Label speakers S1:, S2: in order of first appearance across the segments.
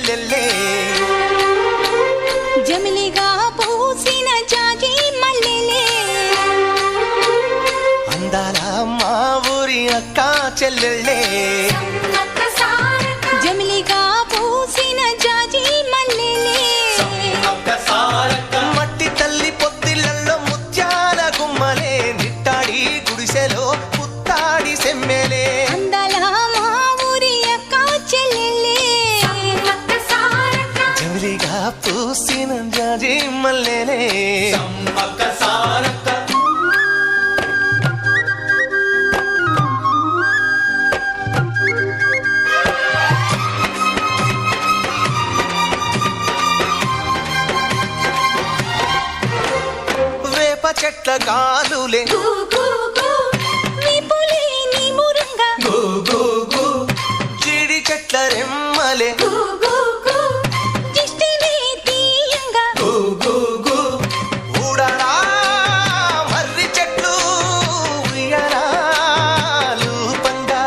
S1: చెల్లెల్లే
S2: జమిలిగా పూసిన జాజి మల్లెలే
S1: అందాల మా ఊరి అక్క చెల్లెల్లే
S2: జమిలిగా పూసిన జాజి మల్లెలే
S1: మట్టి తల్లి పొత్తిళ్ళల్లో ముత్యాల గుమ్మలే నిట్టాడి గుడిసెలో పుత్తాడి సెమ్మెలే
S2: అందాల మా ఊరి అక్క చెల్లెలే
S1: జమిలిగా పూసిన జాజి మల్లెలే వేప చెట్ల గాలులే జీడి చెట్ల రెమ్మలే ఊడరా మర్రి చెట్లు ఉయ్యాలూ పంగా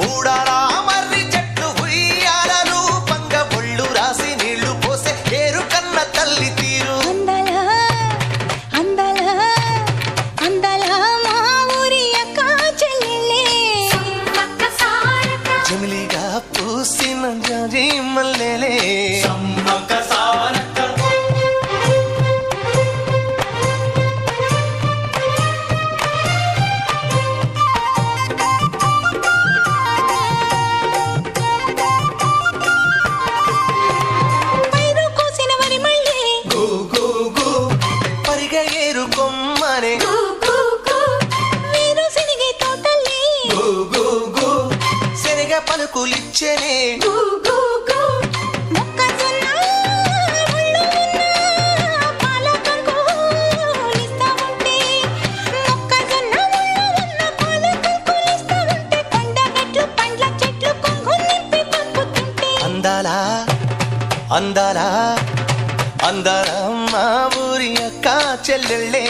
S1: ఊడరా మర్రి చెట్లు ఉయ్యాలూ పంగ ఒళ్ళు రాసి నీళ్లు పోసే ఏరు కన్న తల్లి తీరు జమిలిగా పూసిన జాజి మల్లెలే పరిగ ఏరు కొమ్మనే శనగ పలుకులిచ్చనే అందాలా అందాలా అందాల మా ఊరి అక్క చెల్లెళ్ళే